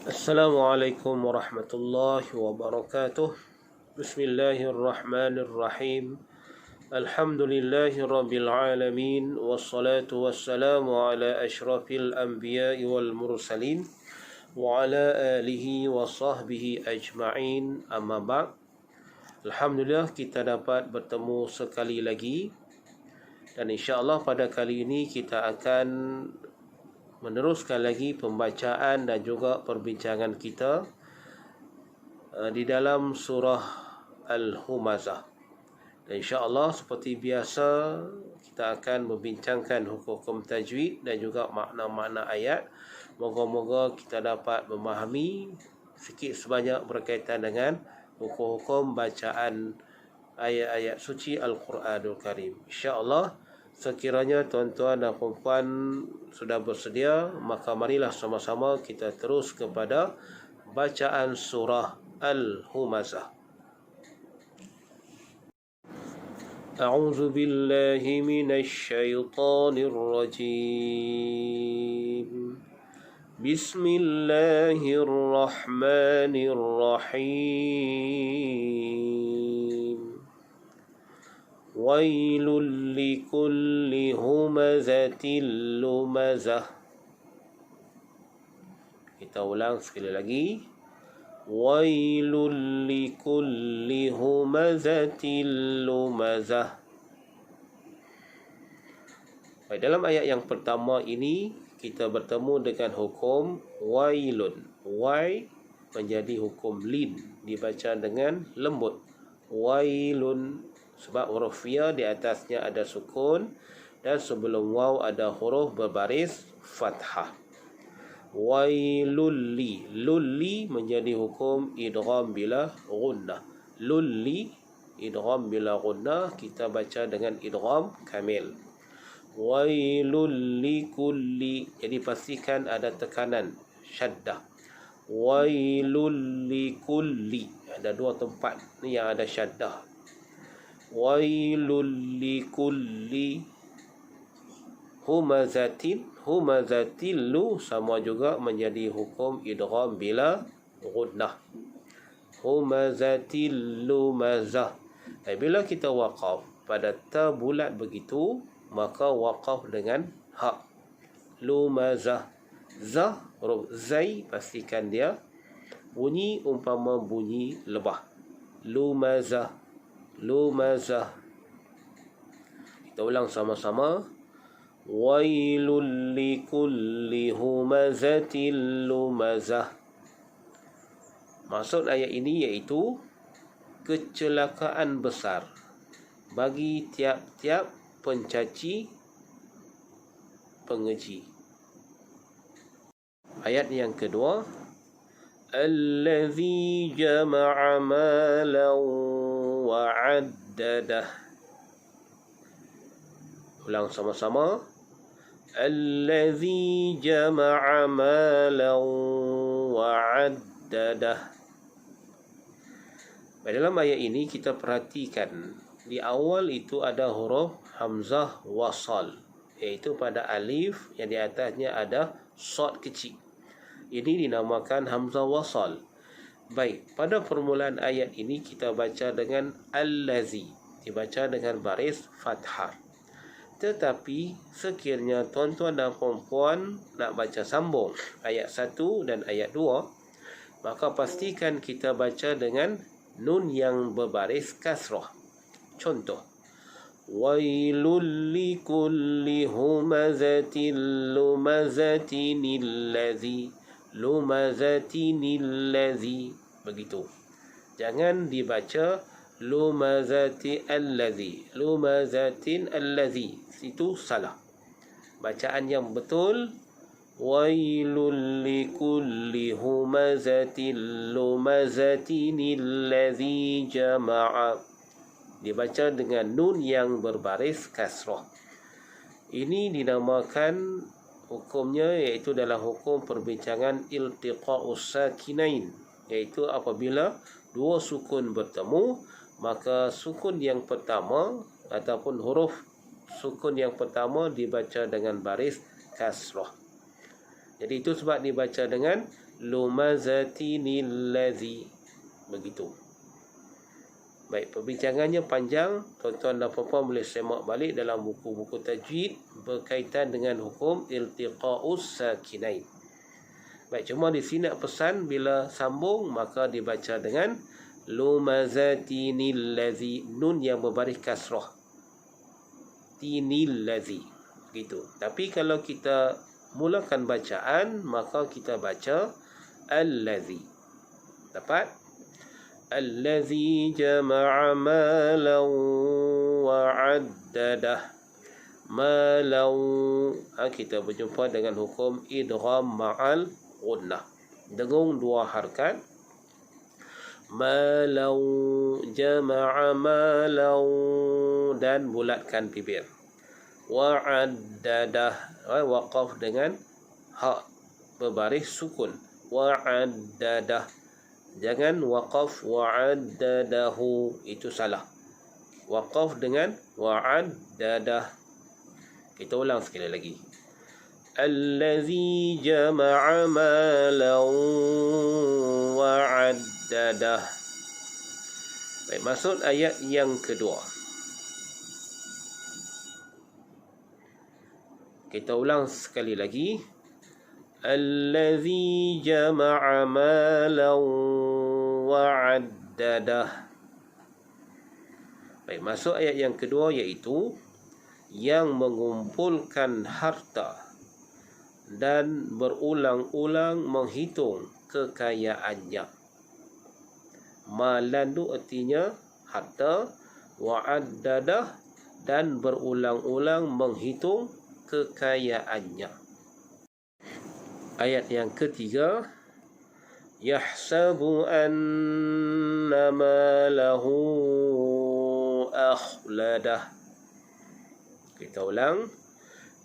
Assalamualaikum warahmatullahi wabarakatuh. Bismillahirrahmanirrahim. Alhamdulillahi rabbil alamin. Wassalatu wassalamu ala ashrafil anbiya'i wal mursalin wa ala alihi wa sahbihi ajma'in. Amma ba'd. Alhamdulillah kita dapat bertemu sekali lagi. Dan insya-Allah pada kali ini kita akan meneruskan lagi pembacaan dan juga perbincangan kita di dalam surah Al-Humazah. Dan insya-Allah seperti biasa kita akan membincangkan hukum-hukum tajwid dan juga makna-makna ayat. Moga-moga kita dapat memahami sikit sebanyak berkaitan dengan hukum-hukum bacaan ayat-ayat suci Al-Quranul Karim. Insya-Allah sekiranya tuan-tuan dan puan-puan sudah bersedia, maka marilah sama-sama kita terus kepada bacaan surah Al-Humazah. A'udzu billahi minasy syaithanir rajim. Bismillahirrahmanirrahim. Wailul likulli humazatil lumazah. Kita ulang sekali lagi. Wailul likulli humazatil lumazah. Baik, dalam ayat yang pertama ini kita bertemu dengan hukum wailun. Wai menjadi hukum lin, dibaca dengan lembut. Wailun, sebab huruf ya di atasnya ada sukun dan sebelum waw ada huruf berbaris fathah. Wailulli, lulli menjadi hukum idgham bila ghunnah. Lulli idgham bila ghunnah, kita baca dengan idgham kamil. Wailulli kulli, jadi pastikan ada tekanan syaddah. Wailulli kulli, ada dua tempat ni yang ada syaddah. Wailul likulli humazatin. Humazatillu sama juga menjadi hukum idgham bila ghunnah. Humazatil lumazah. Bila kita waqaf pada ta bulat begitu, maka waqaf dengan ha. Lumazah. Zah, huruf zai, pastikan dia bunyi umpama bunyi lebah. Lumazah. Lumazah. Kita ulang sama-sama. Wailul likulli humazatil lumazah. Maksud ayat ini iaitu kecelakaan besar bagi tiap-tiap pencaci pengeji. Ayat yang kedua. Allazi jama'a malan wa'addadah. Ulang sama-sama. Allazi jama'a malan wa'addadah. Dalam ayat ini kita perhatikan di awal itu ada huruf hamzah wasal, iaitu pada alif yang di atasnya ada shad kecil. Ini dinamakan hamzah wasal. Baik, pada permulaan ayat ini kita baca dengan allazi, dibaca dengan baris fathah. Tetapi sekiranya tuan-tuan dan puan-puan nak baca sambung ayat 1 dan ayat 2, maka pastikan kita baca dengan nun yang berbaris kasrah. Contoh, wailul likulli humazatil lumazatinil ladzi. Lumazatinil ladzi, begitu. Jangan dibaca lumazati allazi. Lumazatin allazi, itu salah. Bacaan yang betul wailul likulli humazatil lumazatinil ladzi jama'a, dibaca dengan nun yang berbaris kasrah. Ini dinamakan hukumnya iaitu dalam hukum perbincangan iltiqa'us sakinain, iaitu apabila dua sukun bertemu, maka sukun yang pertama ataupun huruf sukun yang pertama dibaca dengan baris kasrah. Jadi itu sebab dibaca dengan lumazatinil ladzi. Begitu. Baik, perbincangannya panjang. Tuan-tuan dan puan-puan boleh semak balik dalam buku-buku tajwid berkaitan dengan hukum iltiqa'us sakinain. Baik, cuma di sini nak pesan bila sambung maka dibaca dengan lumazatinil ladzi, nun yang berbaris kasrah. Tinil ladzi. Gitu. Tapi kalau kita mulakan bacaan maka kita baca al-ladzi. Dapat? Allazi jama'a malan wa 'addadah. Malan, kita berjumpa dengan hukum idgham ma'al gunnah. Dengung dua harakat. Malan, jama'a malan, dan bulatkan bibir. Wa 'addadah, waqaf dengan ha berbaris sukun. Wa 'addadah. Jangan waqaf wa'addadahu, itu salah. Waqaf dengan wa'addadah. Kita ulang sekali lagi. Allazi jama'a malan wa'addadah. Baik, masuk ayat yang kedua. Kita ulang sekali lagi. Allazi jama'a malan wa'addadah. Baik, masuk ayat yang kedua, iaitu yang mengumpulkan harta dan berulang-ulang menghitung kekayaannya. Malan tu artinya harta, wa'addadah dan berulang-ulang menghitung kekayaannya. Ayat yang ketiga, yahsabu anna malahu akhladah. Kita ulang.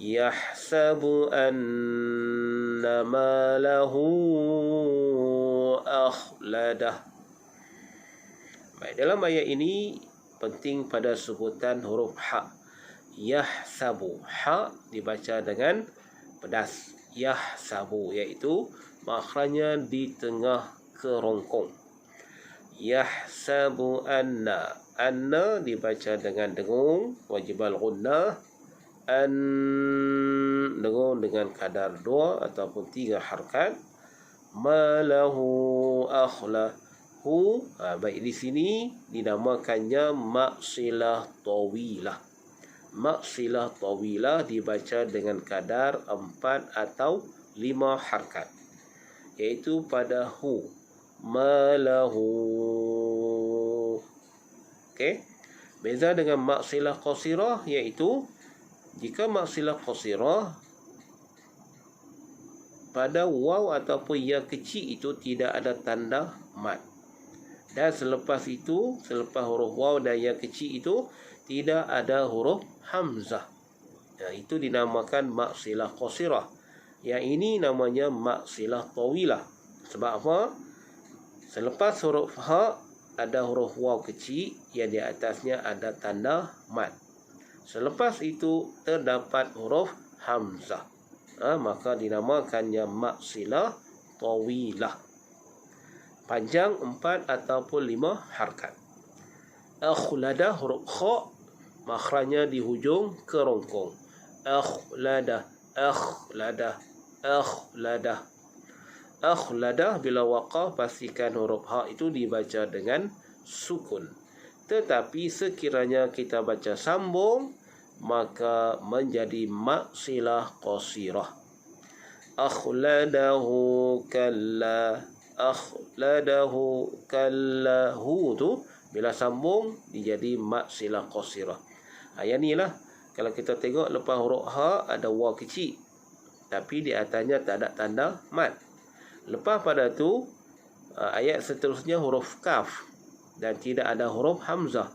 Yahsabu anna malahu akhladah. Baik, dalam ayat ini penting pada sebutan huruf ha. Yahsabu, ha dibaca dengan pedas. Yahsabu, iaitu makhrajnya di tengah kerongkong. Yahsabu anna, anna dibaca dengan dengung, wajibal gunnah. An, dengung dengan kadar 2 ataupun 3 harakat. Malahu akhlahu, baik, di sini dinamakannya maksilah tawilah. Maksilah tawilah dibaca dengan kadar 4 atau 5 harakat, iaitu pada hu. Malahu. Okey. Beza dengan maksilah qasirah, iaitu jika maksilah qasirah pada waw ataupun ya kecil itu tidak ada tanda mad. Dan selepas itu, selepas huruf waw dan ya kecil itu tidak ada huruf hamzah. Itu dinamakan maksilah qasirah. Yang ini namanya maksilah tawilah. Sebab apa? Selepas huruf ha ada huruf waw kecil yang di atasnya ada tanda mad. Selepas itu terdapat huruf hamzah. Maka dinamakannya maksilah tawilah. Panjang 4 ataupun 5 harakat. Akhlada, huruf kha, makhrajnya di hujung kerongkong. Akhlada, akhlada, akhlada. Akhlada bila waqaf pastikan huruf ha itu dibaca dengan sukun. Tetapi sekiranya kita baca sambung maka menjadi maksilah qasirah. Akhladahu kalla, akhladahu kalla, hu tu bila sambung dijadi maksilah qasirah. Yang ni lah, kalau kita tengok lepas huruf ha ada waw kecil, tapi di atasnya tak ada tanda mad. Lepas pada tu ayat seterusnya huruf kaf dan tidak ada huruf hamzah,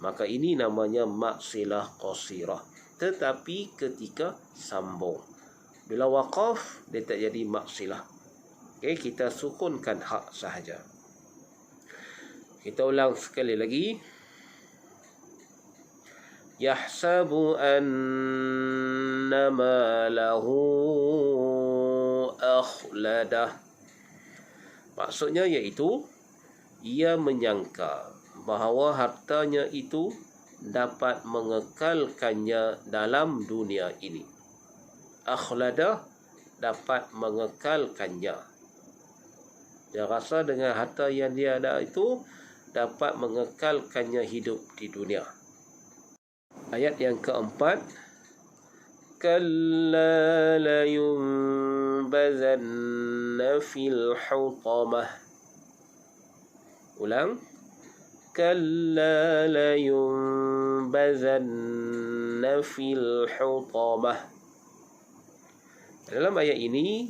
maka ini namanya maksilah qasirah. Tetapi ketika sambung, bila waqaf dia tak jadi maksilah. Okey, kita sukunkan hak sahaja. Kita ulang sekali lagi. Yahsabu anna malahu akhladah. Maksudnya iaitu ia menyangka bahawa hartanya itu dapat mengekalkannya dalam dunia ini. Akhlada dapat mengekalkannya. Dia rasa dengan harta yang dia ada itu dapat mengekalkannya hidup di dunia. Ayat yang keempat, kalla layunbazanna fil hutamah. Ulang, kalla layunbazanna fil hutamah. Dalam ayat ini,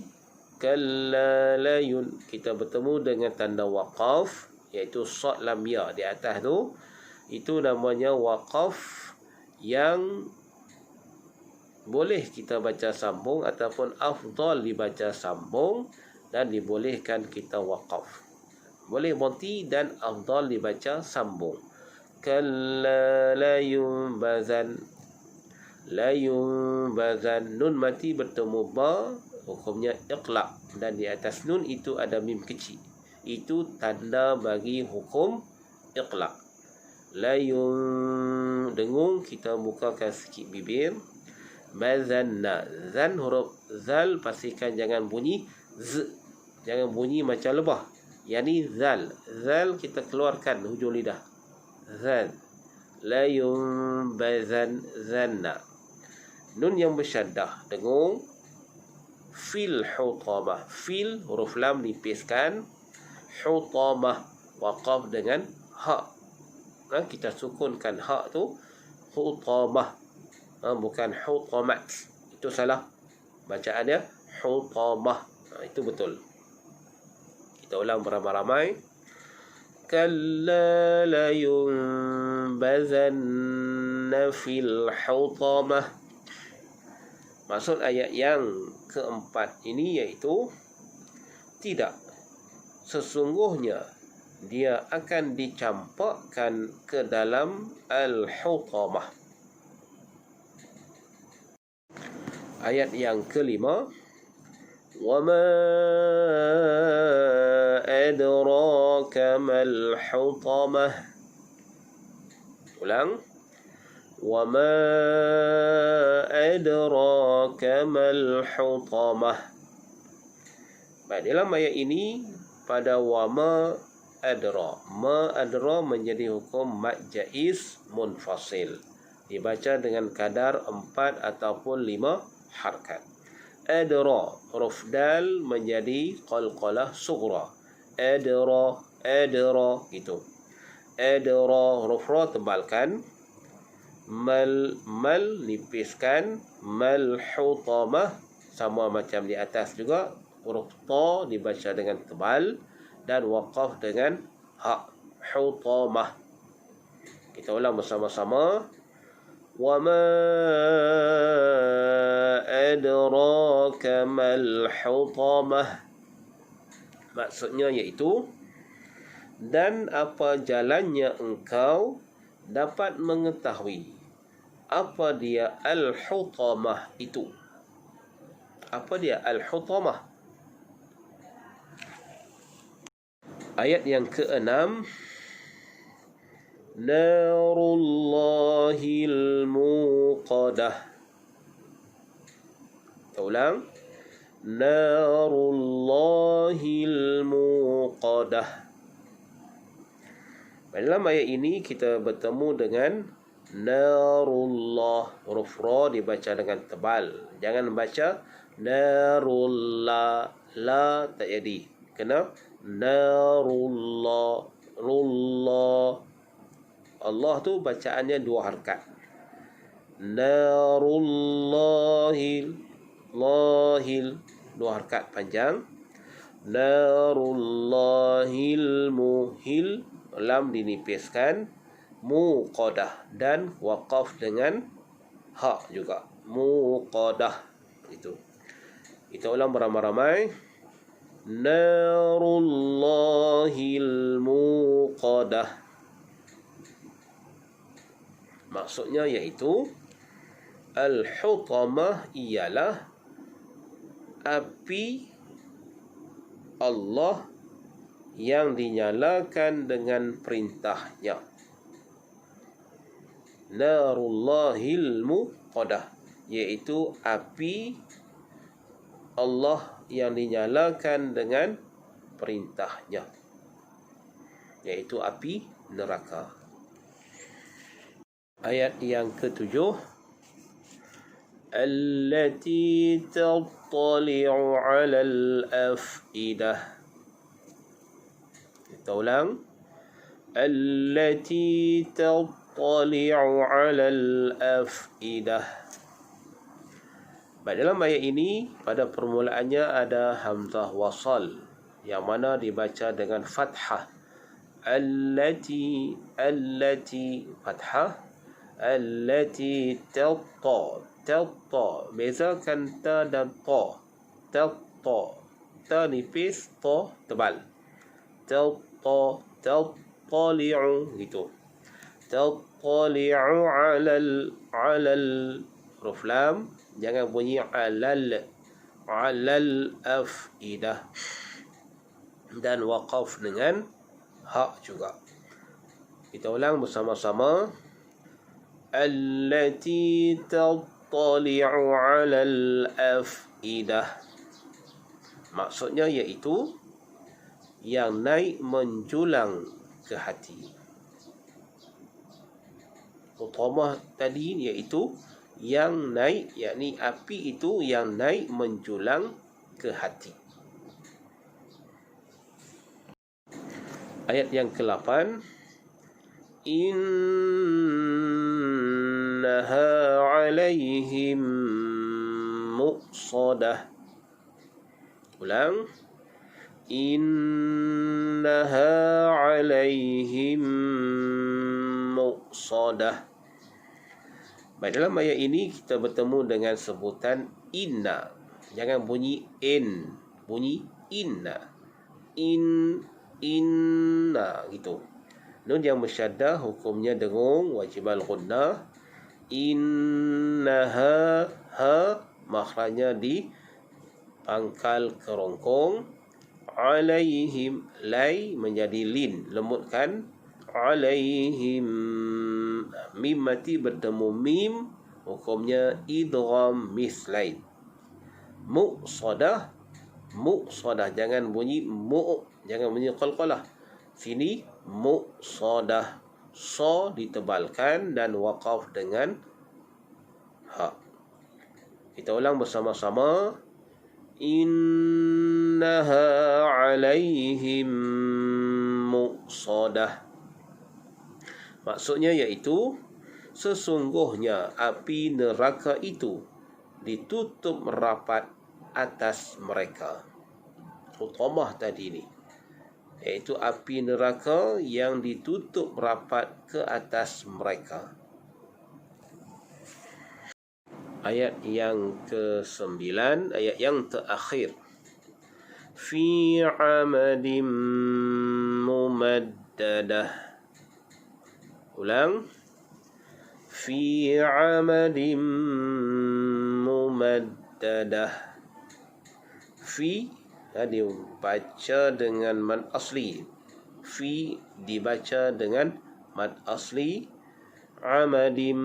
kalla layun, kita bertemu dengan tanda waqaf, iaitu sad lam ya di atas tu. Itu namanya waqaf yang boleh kita baca sambung ataupun afdal dibaca sambung dan dibolehkan kita waqaf. Boleh berhenti dan afdal dibaca sambung. Kalla layunbazan, nun mati bertemu ba, hukumnya iqlaq, dan di atas nun itu ada mim kecil. Itu tanda bagi hukum iqlaq. Layun, dengung, kita bukakan sikit bibir. Bazanna, zan huruf zal pastikan jangan bunyi z, jangan bunyi macam lebah. Yani zal kita keluarkan hujung lidah. Zal, layunbazan zanna. Nun yang bersyaddah, dengung. Fil hutamah, fil huruf lam dipiskan, hutamah waqaf dengan ha. Kita sukunkan ha tu hutamah, bukan hutamat. Itu salah bacaannya, hutamah. Itu betul. Kita ulang beramai-ramai. Kalla layunbazanna fil hutamah. Maksud ayat yang keempat ini iaitu tidak, sesungguhnya dia akan dicampakkan ke dalam al-hutamah. Ayat yang kelima, وَمَا أَدْرَاكَ مَا الْحُطَمَةُ. Ulang. وَمَا أَدْرَاكَ مَا الْحُطَمَةُ. Baik, dalam ayat ini pada wama adra, ma adra menjadi hukum mad jaiz munfasil, dibaca dengan kadar 4 ataupun 5 harkat. Adra, huruf dal menjadi qalqalah sughra. Adra gitu. Adra, huruf ra tebalkan. Mal nipiskan. Mal hutamah sama macam di atas juga, huruf ta dibaca dengan tebal dan waqaf dengan ha, hutamah. Kita ulang bersama-sama. وَمَا أَدْرَاكَ مَا الْحُطَمَةُ. Maksudnya iaitu, dan apa jalannya engkau dapat mengetahui apa dia al-hutamah itu. Apa dia al-hutamah? Ayat yang ke-6, Narullahil muqadah. Kita ulang. Narullahil muqadah. Dalam ayat ini kita bertemu dengan narullah, huruf ra dibaca dengan tebal. Jangan baca narullah, la tak jadi. Kena narullah, rullah. Allah tu bacaannya 2 harkat. Narullahil, lahil 2 harkat panjang. Narullahil muhil, lam dinipiskan, muqadah dan waqaf dengan ha juga, muqadah. Itu kita ulang beramai-ramai. Narullahil muqadah. Maksudnya iaitu al-hutamah ialah api Allah yang dinyalakan dengan perintahnya. Narullahil muqadah, iaitu api Allah yang dinyalakan dengan perintahnya, iaitu api neraka. Ayat yang ketujuh, allati tattali'u 'alal afidah. Kita ulang, allati tattali'u 'alal afidah. Baik, dalam ayat ini pada permulaannya ada hamzah wasal yang mana dibaca dengan fathah. Allati fathah, allati tatta, bezakan ta dan ta. Ta nipis, ta tebal. Tattali'u gitu. Tattali'u 'alal huruf lam, jangan bunyi alal afidah, dan waqaf dengan hak juga. Kita ulang bersama-sama, allati tattali'u 'alal afidah. Maksudnya iaitu yang naik menjulang ke hati. Utama tadi iaitu yang naik, yakni api itu yang naik menjulang ke hati. Ayat yang ke-8, innaha 'alaihim muqsadah. Ulang, innaha 'alaihim muqsadah. Baik, dalam ayat ini kita bertemu dengan sebutan inna. Jangan bunyi in, bunyi inna. Inna gitu. Nun yang musyaddah hukumnya dengung, wajib al-ghunnah. Innaha, ha makhrajnya di pangkal kerongkong. Alaihim, lai menjadi lin, lembutkan. Alaihim, mim mati bertemu mim, hukumnya idgham mislain. Muqsadah, jangan bunyi jangan bunyi qalqalah. Sini muqsadah, so ditebalkan dan waqaf dengan ha. Kita ulang bersama-sama, innaha 'alaihim muqsadah. Maksudnya iaitu sesungguhnya api neraka itu ditutup rapat atas mereka. Utamah tadi ni, iaitu api neraka yang ditutup rapat ke atas mereka. Ayat yang ke-9, ayat yang terakhir, fi 'amadim mumaddadah. Ulang, fi 'amadim mumaddadah. Fi dibaca dengan mad asli. Fi dibaca dengan mad asli. Amadin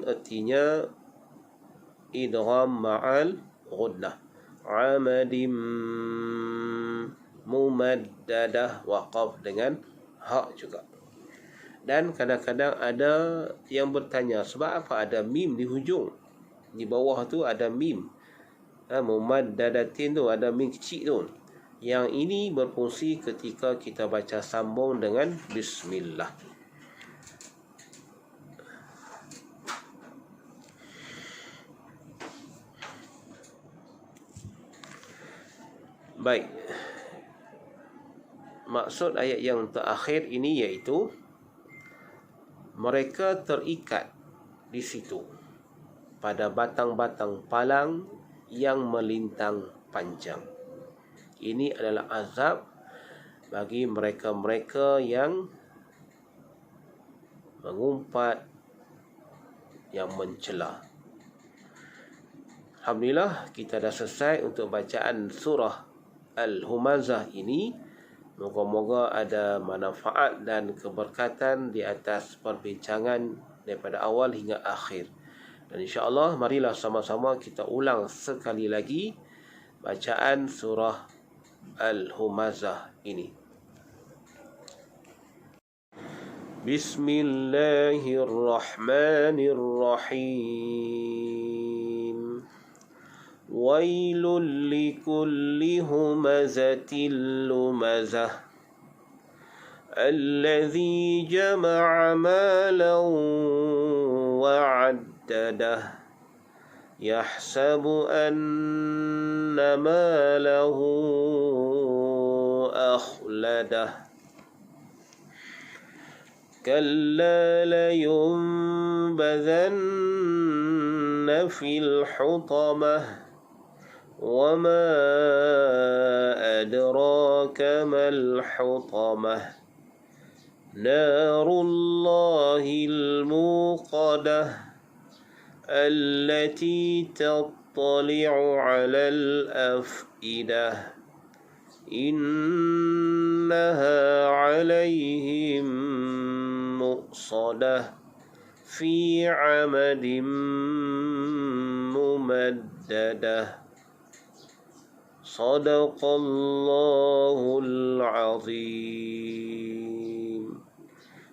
artinya idgham ma'al ghunnah. Amadim mumaddadah, waqaf dengan hak juga. Dan kadang-kadang ada yang bertanya, sebab apa ada mim di hujung? Di bawah tu ada mim. Mumaddadatin tu ada mim kecil tu. Yang ini berfungsi ketika kita baca sambung dengan bismillah. Baik. Maksud ayat yang terakhir ini iaitu mereka terikat di situ pada batang-batang palang yang melintang panjang. Ini adalah azab bagi mereka-mereka yang mengumpat, yang mencela. Alhamdulillah, kita dah selesai untuk bacaan surah Al-Humazah ini moga-moga ada manfaat dan keberkatan di atas perbincangan daripada awal hingga akhir. Dan insya-Allah marilah sama-sama kita ulang sekali lagi bacaan surah Al-Humazah ini. Bismillahirrahmanirrahim. Wailul likulli humazatil lumazah alladzi jama'a malan wa'addadah yahsabu anna malahu akhladah kalla layunbadhanna fil hutamah وما أدراك ما الحطمة نار الله الموقدة التي تطلع على الأفئدة إنها عليهم مؤصدة في عمد ممددة Sadaqallahul azim.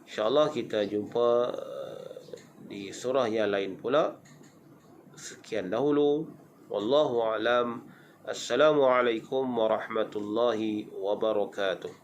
InsyaAllah kita jumpa di surah yang lain pula. Sekian dahulu. Wallahu a'lam. Assalamualaikum warahmatullahi wabarakatuh.